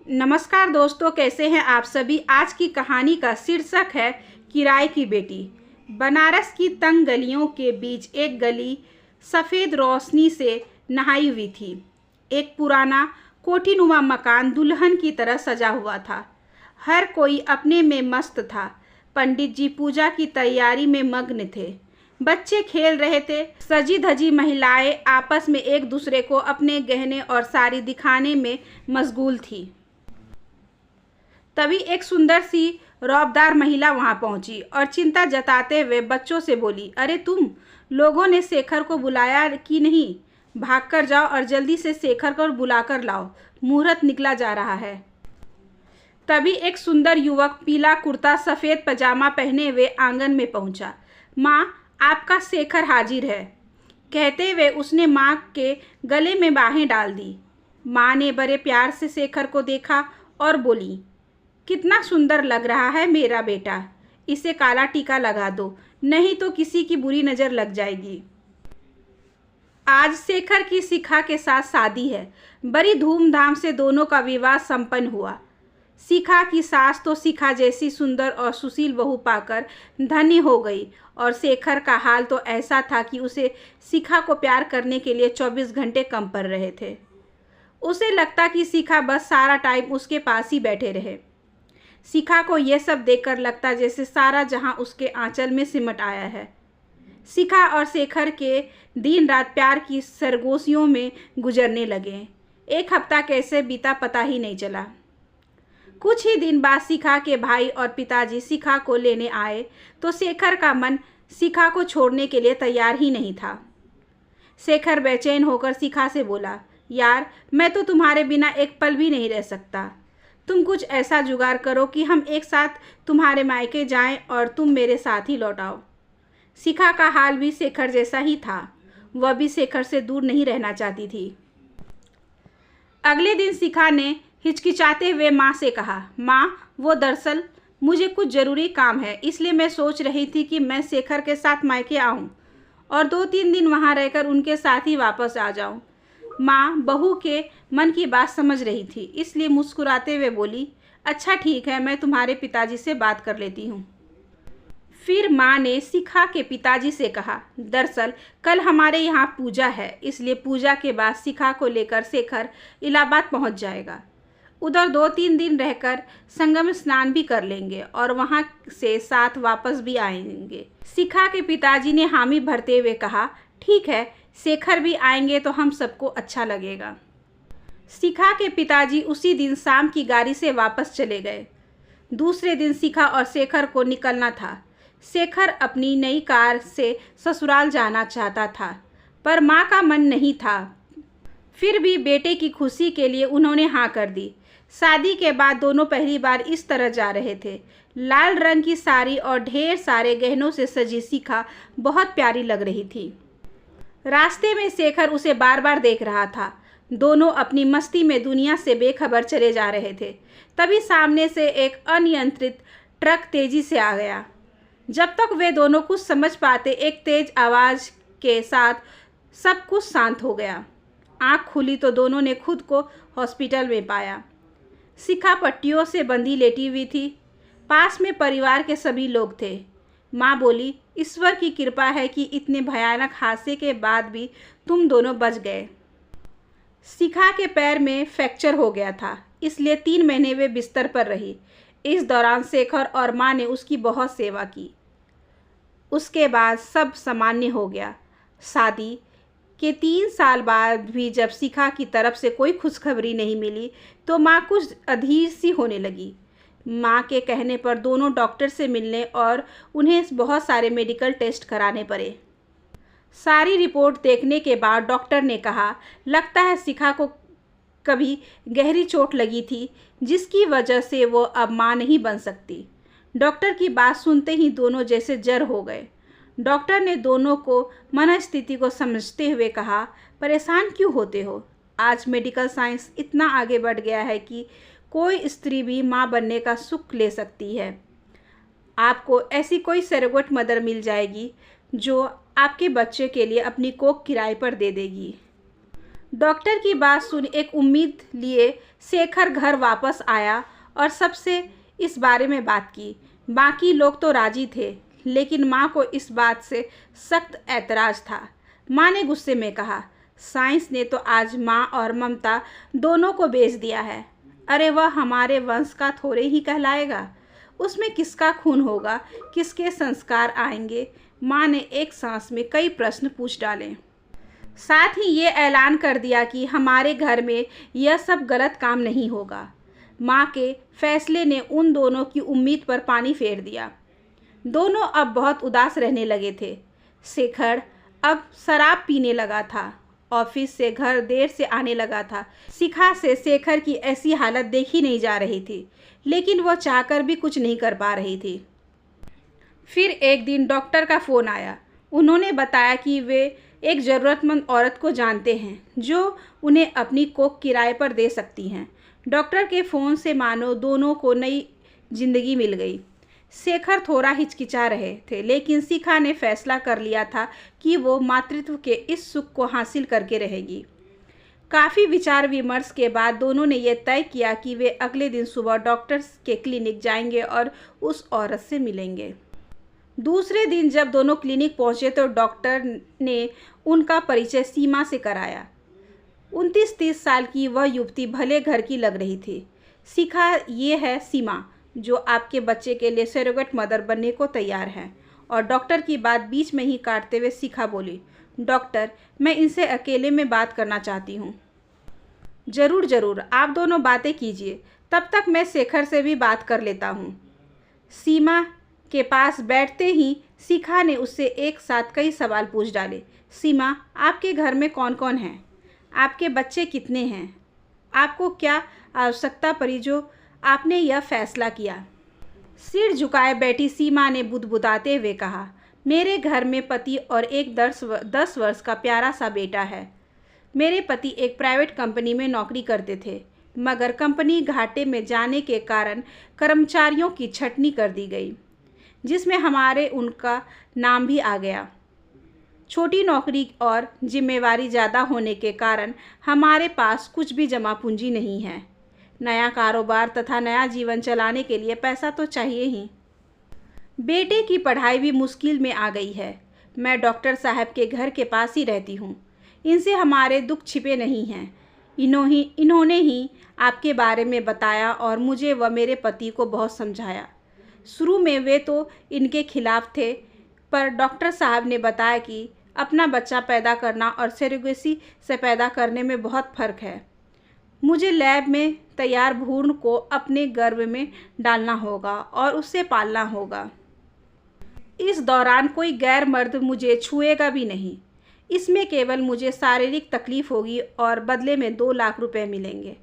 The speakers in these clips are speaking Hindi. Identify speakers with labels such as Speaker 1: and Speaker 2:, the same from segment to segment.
Speaker 1: नमस्कार दोस्तों, कैसे हैं आप सभी। आज की कहानी का शीर्षक है किराए की बेटी। बनारस की तंग गलियों के बीच एक गली सफ़ेद रोशनी से नहाई हुई थी। एक पुराना कोठीनुमा मकान दुल्हन की तरह सजा हुआ था। हर कोई अपने में मस्त था। पंडित जी पूजा की तैयारी में मग्न थे। बच्चे खेल रहे थे। सजी धजी महिलाएं आपस में एक दूसरे को अपने गहने और साड़ी दिखाने में मशगूल थी। तभी एक सुंदर सी रौबदार महिला वहां पहुंची और चिंता जताते हुए बच्चों से बोली, अरे तुम लोगों ने शेखर को बुलाया कि नहीं? भागकर जाओ और जल्दी से शेखर को बुलाकर लाओ, मुहूर्त निकला जा रहा है। तभी एक सुंदर युवक पीला कुर्ता सफ़ेद पजामा पहने हुए आंगन में पहुंचा। माँ, आपका शेखर हाजिर है, कहते हुए उसने माँ के गले में बाहें डाल दी। माँ ने बड़े प्यार से शेखर को देखा और बोली, कितना सुंदर लग रहा है मेरा बेटा। इसे काला टीका लगा दो, नहीं तो किसी की बुरी नज़र लग जाएगी। आज शेखर की शिखा के साथ शादी है। बड़ी धूमधाम से दोनों का विवाह संपन्न हुआ। शिखा की सास तो शिखा जैसी सुंदर और सुशील बहू पाकर धन्य हो गई और शेखर का हाल तो ऐसा था कि उसे शिखा को प्यार करने के लिए 24 घंटे कम पड़ रहे थे। उसे लगता कि शिखा बस सारा टाइम उसके पास ही बैठे रहे। शिखा को यह सब देखकर लगता जैसे सारा जहां उसके आंचल में सिमट आया है। शिखा और शेखर के दिन रात प्यार की सरगोशियों में गुजरने लगे। एक हफ्ता कैसे बीता पता ही नहीं चला। कुछ ही दिन बाद शिखा के भाई और पिताजी शिखा को लेने आए तो शेखर का मन शिखा को छोड़ने के लिए तैयार ही नहीं था। शेखर बेचैन होकर शिखा से बोला, यार मैं तो तुम्हारे बिना एक पल भी नहीं रह सकता। तुम कुछ ऐसा जुगाड़ करो कि हम एक साथ तुम्हारे मायके जाएं और तुम मेरे साथ ही लौट आओ। शिखा का हाल भी शेखर जैसा ही था। वह भी शेखर से दूर नहीं रहना चाहती थी। अगले दिन शिखा ने हिचकिचाते हुए माँ से कहा, माँ वो दरअसल मुझे कुछ ज़रूरी काम है, इसलिए मैं सोच रही थी कि मैं शेखर के साथ मायके आऊँ और 2-3 दिन वहाँ रहकर उनके साथ ही वापस आ जाऊँ। माँ बहू के मन की बात समझ रही थी, इसलिए मुस्कुराते हुए बोली, अच्छा ठीक है, मैं तुम्हारे पिताजी से बात कर लेती हूँ। फिर माँ ने शिखा के पिताजी से कहा, दरअसल कल हमारे यहाँ पूजा है, इसलिए पूजा के बाद शिखा को लेकर शेखर इलाहाबाद पहुँच जाएगा। उधर 2-3 दिन रहकर संगम स्नान भी कर लेंगे और वहाँ से साथ वापस भी आएंगे। शिखा के पिताजी ने हामी भरते हुए कहा, ठीक है, शेखर भी आएंगे तो हम सबको अच्छा लगेगा। शिखा के पिताजी उसी दिन शाम की गाड़ी से वापस चले गए। दूसरे दिन शिखा और शेखर को निकलना था। शेखर अपनी नई कार से ससुराल जाना चाहता था, पर माँ का मन नहीं था। फिर भी बेटे की खुशी के लिए उन्होंने हाँ कर दी। शादी के बाद दोनों पहली बार इस तरह जा रहे थे। लाल रंग की साड़ी और ढेर सारे गहनों से सजी शिखा बहुत प्यारी लग रही थी। रास्ते में शेखर उसे बार बार देख रहा था। दोनों अपनी मस्ती में दुनिया से बेखबर चले जा रहे थे। तभी सामने से एक अनियंत्रित ट्रक तेजी से आ गया। जब तक वे दोनों कुछ समझ पाते, एक तेज आवाज़ के साथ सब कुछ शांत हो गया। आँख खुली तो दोनों ने खुद को हॉस्पिटल में पाया। शिखा पट्टियों से बंधी लेटी हुई थी। पास में परिवार के सभी लोग थे। माँ बोली, ईश्वर की कृपा है कि इतने भयानक हादसे के बाद भी तुम दोनों बच गए। शिखा के पैर में फ्रैक्चर हो गया था, इसलिए 3 महीने वे बिस्तर पर रही। इस दौरान शेखर और माँ ने उसकी बहुत सेवा की। उसके बाद सब सामान्य हो गया। शादी के 3 साल बाद भी जब शिखा की तरफ से कोई खुशखबरी नहीं मिली तो माँ कुछ अधीर सी होने लगी। माँ के कहने पर दोनों डॉक्टर से मिलने और उन्हें बहुत सारे मेडिकल टेस्ट कराने पड़े। सारी रिपोर्ट देखने के बाद डॉक्टर ने कहा, लगता है शिखा को कभी गहरी चोट लगी थी, जिसकी वजह से वो अब माँ नहीं बन सकती। डॉक्टर की बात सुनते ही दोनों जैसे जर हो गए। डॉक्टर ने दोनों को मनस्थिति को समझते हुए कहा, परेशान क्यों होते हो? आज मेडिकल साइंस इतना आगे बढ़ गया है कि कोई स्त्री भी माँ बनने का सुख ले सकती है। आपको ऐसी कोई सरोगेट मदर मिल जाएगी जो आपके बच्चे के लिए अपनी कोख किराए पर दे देगी। डॉक्टर की बात सुन एक उम्मीद लिए शेखर घर वापस आया और सबसे इस बारे में बात की। बाकी लोग तो राजी थे, लेकिन माँ को इस बात से सख्त ऐतराज़ था। माँ ने गुस्से में कहा, साइंस ने तो आज माँ और ममता दोनों को बेच दिया है। अरे वह हमारे वंश का थोड़े ही कहलाएगा। उसमें किसका खून होगा, किसके संस्कार आएंगे। माँ ने एक सांस में कई प्रश्न पूछ डाले। साथ ही ये ऐलान कर दिया कि हमारे घर में यह सब गलत काम नहीं होगा। माँ के फैसले ने उन दोनों की उम्मीद पर पानी फेर दिया। दोनों अब बहुत उदास रहने लगे थे। शेखर अब शराब पीने लगा था, ऑफिस से घर देर से आने लगा था। शिखा से शेखर की ऐसी हालत देखी नहीं जा रही थी, लेकिन वह चाहकर भी कुछ नहीं कर पा रही थी। फिर एक दिन डॉक्टर का फ़ोन आया। उन्होंने बताया कि वे एक ज़रूरतमंद औरत को जानते हैं जो उन्हें अपनी कोख किराए पर दे सकती हैं। डॉक्टर के फ़ोन से मानो दोनों को नई जिंदगी मिल गई। शेखर थोड़ा हिचकिचा रहे थे, लेकिन शिखा ने फैसला कर लिया था कि वो मातृत्व के इस सुख को हासिल करके रहेगी। काफ़ी विचार विमर्श के बाद दोनों ने यह तय किया कि वे अगले दिन सुबह डॉक्टर के क्लिनिक जाएंगे और उस औरत से मिलेंगे। दूसरे दिन जब दोनों क्लिनिक पहुंचे तो डॉक्टर ने उनका परिचय सीमा से कराया। 29-30 साल की वह युवती भले घर की लग रही थी। शिखा, ये है सीमा, जो आपके बच्चे के लिए सरोगेट मदर बनने को तैयार है। और डॉक्टर की बात बीच में ही काटते हुए शिखा बोली, डॉक्टर, मैं इनसे अकेले में बात करना चाहती हूँ। ज़रूर ज़रूर, आप दोनों बातें कीजिए, तब तक मैं शेखर से भी बात कर लेता हूँ। सीमा के पास बैठते ही शिखा ने उससे एक साथ कई सवाल पूछ डाले। सीमा, आपके घर में कौन कौन है? आपके बच्चे कितने हैं? आपको क्या आवश्यकता पड़ी जो आपने यह फैसला किया? सिर झुकाए बैठी सीमा ने बुदबुदाते हुए कहा, मेरे घर में पति और एक 10 वर्ष का प्यारा सा बेटा है। मेरे पति एक प्राइवेट कंपनी में नौकरी करते थे, मगर कंपनी घाटे में जाने के कारण कर्मचारियों की छटनी कर दी गई, जिसमें हमारे उनका नाम भी आ गया। छोटी नौकरी और जिम्मेवारी ज़्यादा होने के कारण हमारे पास कुछ भी जमा पूंजी नहीं है। नया कारोबार तथा नया जीवन चलाने के लिए पैसा तो चाहिए ही। बेटे की पढ़ाई भी मुश्किल में आ गई है। मैं डॉक्टर साहब के घर के पास ही रहती हूँ। इनसे हमारे दुख छिपे नहीं हैं। इन्होंने ही आपके बारे में बताया और मुझे व मेरे पति को बहुत समझाया। शुरू में वे तो इनके खिलाफ थे, पर डॉक्टर साहब ने बताया कि अपना बच्चा पैदा करना और सरोगेसी से पैदा करने में बहुत फ़र्क है। मुझे लैब में तैयार भ्रूण को अपने गर्भ में डालना होगा और उसे पालना होगा। इस दौरान कोई गैर मर्द मुझे छुएगा भी नहीं। इसमें केवल मुझे शारीरिक तकलीफ होगी और बदले में 2 लाख रुपए मिलेंगे,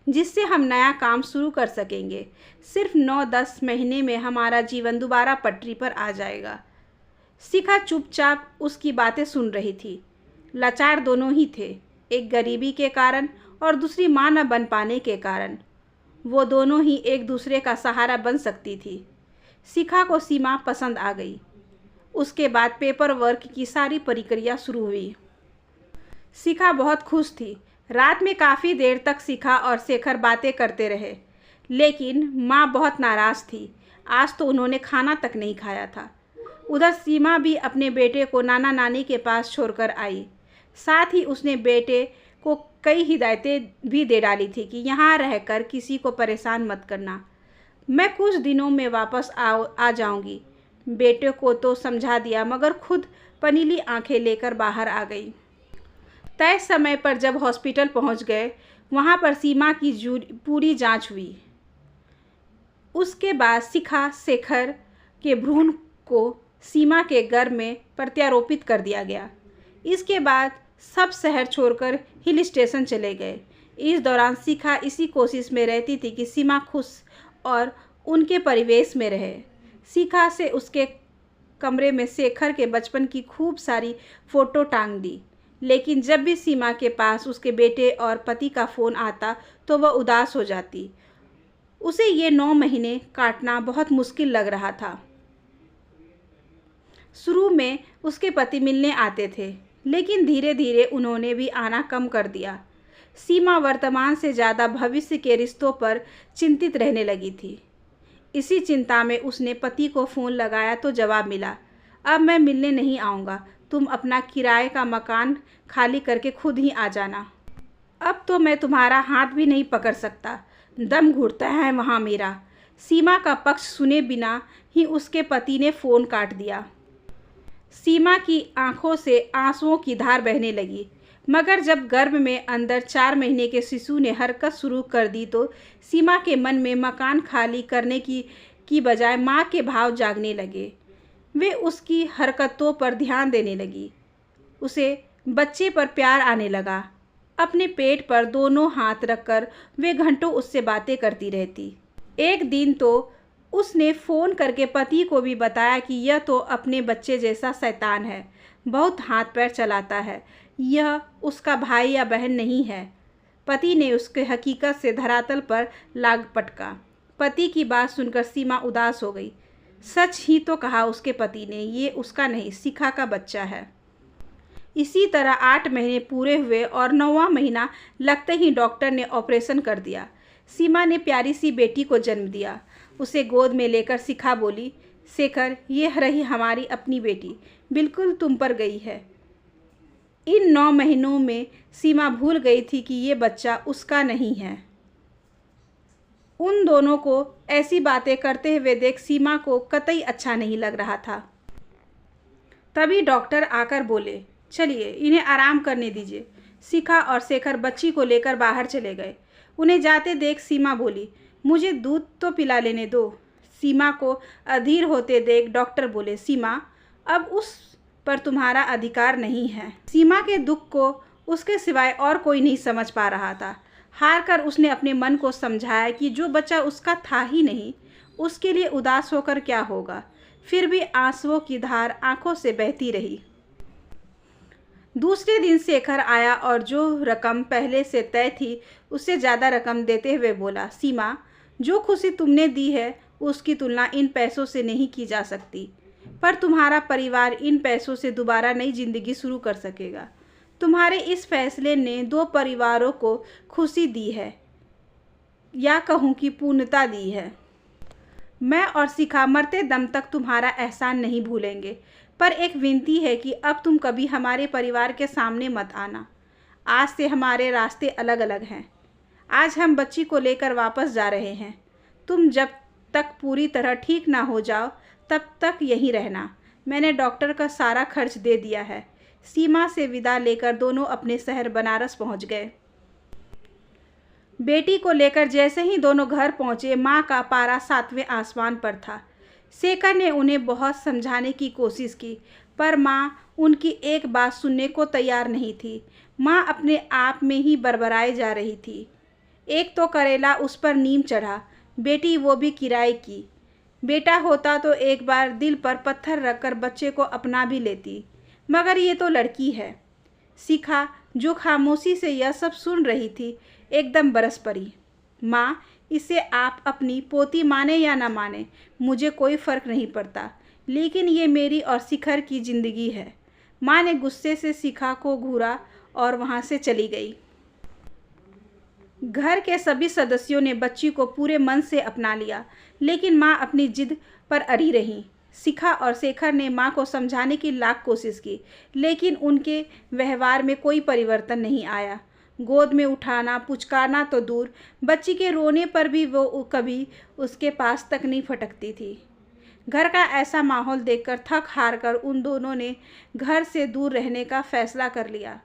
Speaker 1: जिससे हम नया काम शुरू कर सकेंगे। सिर्फ 9-10 महीने में हमारा जीवन दोबारा पटरी पर आ जाएगा। शिखा चुपचाप उसकी बातें सुन रही थी। लाचार दोनों ही थे, एक गरीबी के कारण और दूसरी माँ न बन पाने के कारण। वो दोनों ही एक दूसरे का सहारा बन सकती थी। शिखा को सीमा पसंद आ गई। उसके बाद पेपर वर्क की सारी प्रक्रिया शुरू हुई। शिखा बहुत खुश थी। रात में काफ़ी देर तक शिखा और शेखर बातें करते रहे, लेकिन माँ बहुत नाराज़ थी। आज तो उन्होंने खाना तक नहीं खाया था। उधर सीमा भी अपने बेटे को नाना नानी के पास छोड़कर आई। साथ ही उसने बेटे को कई हिदायतें भी दे डाली थी कि यहाँ रहकर किसी को परेशान मत करना। मैं कुछ दिनों में वापस आ जाऊँगी। बेटे को तो समझा दिया, मगर खुद पनीली आंखें लेकर बाहर आ गई। तय समय पर जब हॉस्पिटल पहुंच गए, वहां पर सीमा की पूरी जांच हुई। उसके बाद शिखा शेखर के भ्रूण को सीमा के गर्भ में प्रत्यारोपित कर दिया गया। इसके बाद सब शहर छोड़कर हिल स्टेशन चले गए। इस दौरान शिखा इसी कोशिश में रहती थी कि सीमा खुश और उनके परिवेश में रहे। शिखा से उसके कमरे में शेखर के बचपन की खूब सारी फ़ोटो टांग दी, लेकिन जब भी सीमा के पास उसके बेटे और पति का फ़ोन आता तो वह उदास हो जाती। उसे ये 9 महीने काटना बहुत मुश्किल लग रहा था। शुरू में उसके पति मिलने आते थे, लेकिन धीरे धीरे उन्होंने भी आना कम कर दिया। सीमा वर्तमान से ज़्यादा भविष्य के रिश्तों पर चिंतित रहने लगी थी। इसी चिंता में उसने पति को फ़ोन लगाया तो जवाब मिला, अब मैं मिलने नहीं आऊँगा, तुम अपना किराए का मकान खाली करके खुद ही आ जाना। अब तो मैं तुम्हारा हाथ भी नहीं पकड़ सकता, दम घुटता है वहाँ मेरा। सीमा का पक्ष सुने बिना ही उसके पति ने फ़ोन काट दिया। सीमा की आंखों से आंसुओं की धार बहने लगी, मगर जब गर्भ में अंदर 4 महीने के शिशु ने हरकत शुरू कर दी तो सीमा के मन में मकान खाली करने की बजाय माँ के भाव जागने लगे। वे उसकी हरकतों पर ध्यान देने लगी। उसे बच्चे पर प्यार आने लगा। अपने पेट पर दोनों हाथ रखकर वे घंटों उससे बातें करती रहती। एक दिन तो उसने फ़ोन करके पति को भी बताया कि यह तो अपने बच्चे जैसा शैतान है, बहुत हाथ पैर चलाता है, यह उसका भाई या बहन नहीं है। पति ने उसके हकीकत से धरातल पर लाग पटका। पति की बात सुनकर सीमा उदास हो गई। सच ही तो कहा उसके पति ने, ये उसका नहीं शिखा का बच्चा है। इसी तरह 8 महीने पूरे हुए और 9वां महीना लगते ही डॉक्टर ने ऑपरेशन कर दिया। सीमा ने प्यारी सी बेटी को जन्म दिया। उसे गोद में लेकर शिखा बोली, शेखर, ये रही हमारी अपनी बेटी, बिल्कुल तुम पर गई है। इन 9 महीनों में सीमा भूल गई थी कि ये बच्चा उसका नहीं है। उन दोनों को ऐसी बातें करते हुए देख सीमा को कतई अच्छा नहीं लग रहा था। तभी डॉक्टर आकर बोले, चलिए इन्हें आराम करने दीजिए। शिखा और शेखर बच्ची को लेकर बाहर चले गए। उन्हें जाते देख सीमा बोली, मुझे दूध तो पिला लेने दो। सीमा को अधीर होते देख डॉक्टर बोले, सीमा, अब उस पर तुम्हारा अधिकार नहीं है। सीमा के दुख को उसके सिवाय और कोई नहीं समझ पा रहा था। हार कर उसने अपने मन को समझाया कि जो बच्चा उसका था ही नहीं, उसके लिए उदास होकर क्या होगा। फिर भी आंसुओं की धार आंखों से बहती रही। दूसरे दिन शेखर आया और जो रकम पहले से तय थी उससे ज़्यादा रकम देते हुए बोला, सीमा, जो खुशी तुमने दी है उसकी तुलना इन पैसों से नहीं की जा सकती, पर तुम्हारा परिवार इन पैसों से दोबारा नई जिंदगी शुरू कर सकेगा। तुम्हारे इस फैसले ने 2 परिवारों को खुशी दी है, या कहूँ कि पूर्णता दी है। मैं और शिखा मरते दम तक तुम्हारा एहसान नहीं भूलेंगे, पर एक विनती है कि अब तुम कभी हमारे परिवार के सामने मत आना। आज से हमारे रास्ते अलग अलग हैं। आज हम बच्ची को लेकर वापस जा रहे हैं। तुम जब तक पूरी तरह ठीक ना हो जाओ तब तक यहीं रहना। मैंने डॉक्टर का सारा खर्च दे दिया है। सीमा से विदा लेकर दोनों अपने शहर बनारस पहुंच गए। बेटी को लेकर जैसे ही दोनों घर पहुंचे, माँ का पारा 7वें आसमान पर था। शेखर ने उन्हें बहुत समझाने की कोशिश की, पर माँ उनकी एक बात सुनने को तैयार नहीं थी। माँ अपने आप में ही बरबराई जा रही थी। एक तो करेला उस पर नीम चढ़ा, बेटी वो भी किराए की। बेटा होता तो एक बार दिल पर पत्थर रखकर बच्चे को अपना भी लेती, मगर ये तो लड़की है। शिखा, जो खामोशी से यह सब सुन रही थी, एकदम बरस पड़ी। माँ, इसे आप अपनी पोती माने या ना माने, मुझे कोई फ़र्क नहीं पड़ता, लेकिन ये मेरी और शिखर की ज़िंदगी है। माँ ने गुस्से से शिखा को घूरा और वहाँ से चली गई। घर के सभी सदस्यों ने बच्ची को पूरे मन से अपना लिया, लेकिन माँ अपनी जिद पर अड़ी रही। शिखा और शेखर ने माँ को समझाने की लाख कोशिश की, लेकिन उनके व्यवहार में कोई परिवर्तन नहीं आया। गोद में उठाना, पुचकारना तो दूर, बच्ची के रोने पर भी वो कभी उसके पास तक नहीं फटकती थी। घर का ऐसा माहौल देखकर थक हार कर उन दोनों ने घर से दूर रहने का फैसला कर लिया।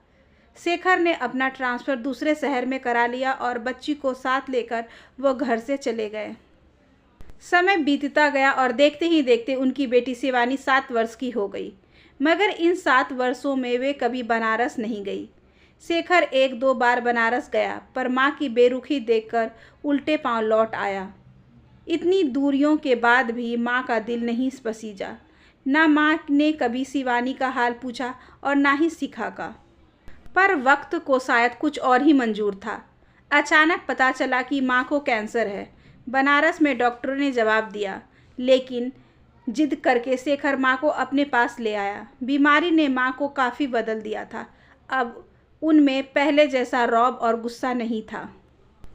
Speaker 1: शेखर ने अपना ट्रांसफ़र दूसरे शहर में करा लिया और बच्ची को साथ लेकर वो घर से चले गए। समय बीतता गया और देखते ही देखते उनकी बेटी शिवानी 7 वर्ष की हो गई, मगर इन 7 वर्षों में वे कभी बनारस नहीं गई। शेखर 1-2 बार बनारस गया, पर माँ की बेरुखी देखकर उल्टे पांव लौट आया। इतनी दूरियों के बाद भी माँ का दिल नहीं पसीजा। ना माँ ने कभी शिवानी का हाल पूछा और ना ही शिखा का। पर वक्त को शायद कुछ और ही मंजूर था। अचानक पता चला कि माँ को कैंसर है। बनारस में डॉक्टरों ने जवाब दिया, लेकिन जिद करके शेखर माँ को अपने पास ले आया। बीमारी ने माँ को काफ़ी बदल दिया था। अब उनमें पहले जैसा रौब और गुस्सा नहीं था।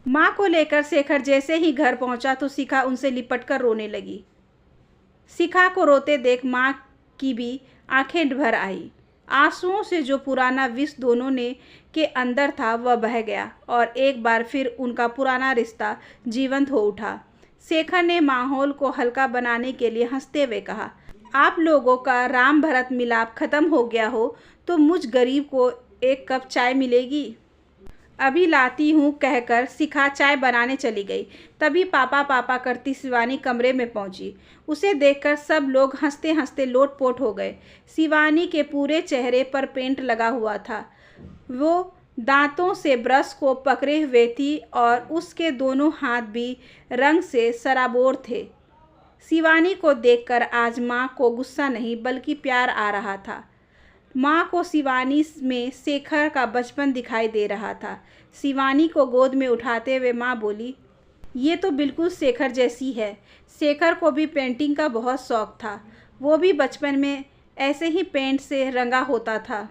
Speaker 1: माँ को लेकर शेखर जैसे ही घर पहुँचा तो शिखा उनसे लिपटकर रोने लगी। शिखा को रोते देख माँ की भी आंखें भर आई। आंसुओं से जो पुराना विष दोनों ने के अंदर था वह बह गया और एक बार फिर उनका पुराना रिश्ता जीवंत हो उठा। शेखर ने माहौल को हल्का बनाने के लिए हंसते हुए कहा, आप लोगों का राम भरत मिलाप खत्म हो गया हो तो मुझ गरीब को एक कप चाय मिलेगी। अभी लाती हूँ कहकर शिखा चाय बनाने चली गई। तभी पापा पापा करती शिवानी कमरे में पहुँची। उसे देखकर सब लोग हंसते हंसते लोटपोट हो गए। शिवानी के पूरे चेहरे पर पेंट लगा हुआ था। वो दांतों से ब्रश को पकड़े हुए थी और उसके दोनों हाथ भी रंग से सराबोर थे। शिवानी को देखकर आज माँ को गुस्सा नहीं बल्कि प्यार आ रहा था। माँ को शिवानी में शेखर का बचपन दिखाई दे रहा था। शिवानी को गोद में उठाते हुए माँ बोली, ये तो बिल्कुल शेखर जैसी है। शेखर को भी पेंटिंग का बहुत शौक था। वो भी बचपन में ऐसे ही पेंट से रंगा होता था।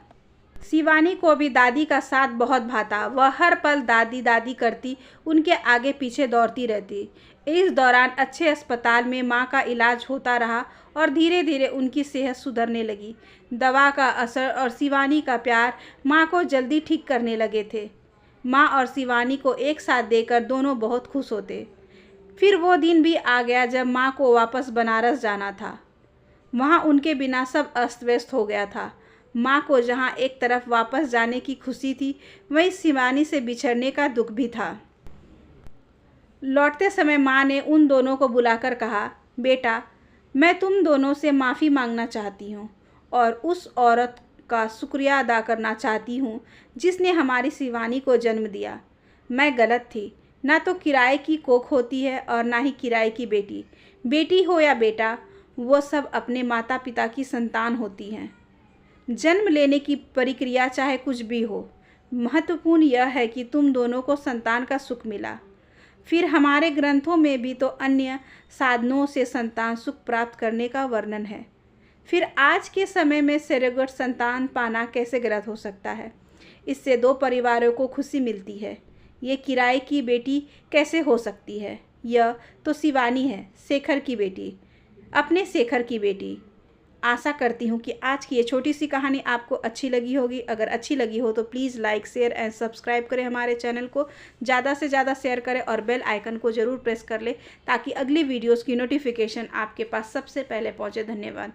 Speaker 1: शिवानी को भी दादी का साथ बहुत भाता। वह हर पल दादी दादी करती उनके आगे पीछे दौड़ती रहती। इस दौरान अच्छे अस्पताल में माँ का इलाज होता रहा और धीरे धीरे उनकी सेहत सुधरने लगी। दवा का असर और शिवानी का प्यार माँ को जल्दी ठीक करने लगे थे। माँ और शिवानी को एक साथ देकर दोनों बहुत खुश होते। फिर वो दिन भी आ गया जब माँ को वापस बनारस जाना था। वहाँ उनके बिना सब अस्त व्यस्त हो गया था। माँ को जहाँ एक तरफ वापस जाने की खुशी थी, वहीं शिवानी से बिछड़ने का दुख भी था। लौटते समय माँ ने उन दोनों को बुलाकर कहा, बेटा, मैं तुम दोनों से माफ़ी मांगना चाहती हूँ और उस औरत का शुक्रिया अदा करना चाहती हूँ जिसने हमारी शिवानी को जन्म दिया। मैं गलत थी। ना तो किराए की कोख होती है और ना ही किराए की बेटी। बेटी हो या बेटा, वो सब अपने माता पिता की संतान होती हैं। जन्म लेने की प्रक्रिया चाहे कुछ भी हो, महत्वपूर्ण यह है कि तुम दोनों को संतान का सुख मिला। फिर हमारे ग्रंथों में भी तो अन्य साधनों से संतान सुख प्राप्त करने का वर्णन है। फिर आज के समय में सरोगेट संतान पाना कैसे गलत हो सकता है? इससे दो परिवारों को खुशी मिलती है। ये किराए की बेटी कैसे हो सकती है? यह तो शिवानी है, शेखर की बेटी, अपने शेखर की बेटी। आशा करती हूँ कि आज की ये छोटी सी कहानी आपको अच्छी लगी होगी। अगर अच्छी लगी हो तो please like, share and subscribe करें हमारे चैनल को। ज़्यादा से ज़्यादा शेयर करें और बेल आइकन को ज़रूर प्रेस कर लें ताकि अगली वीडियोस की नोटिफिकेशन आपके पास सबसे पहले पहुँचे। धन्यवाद।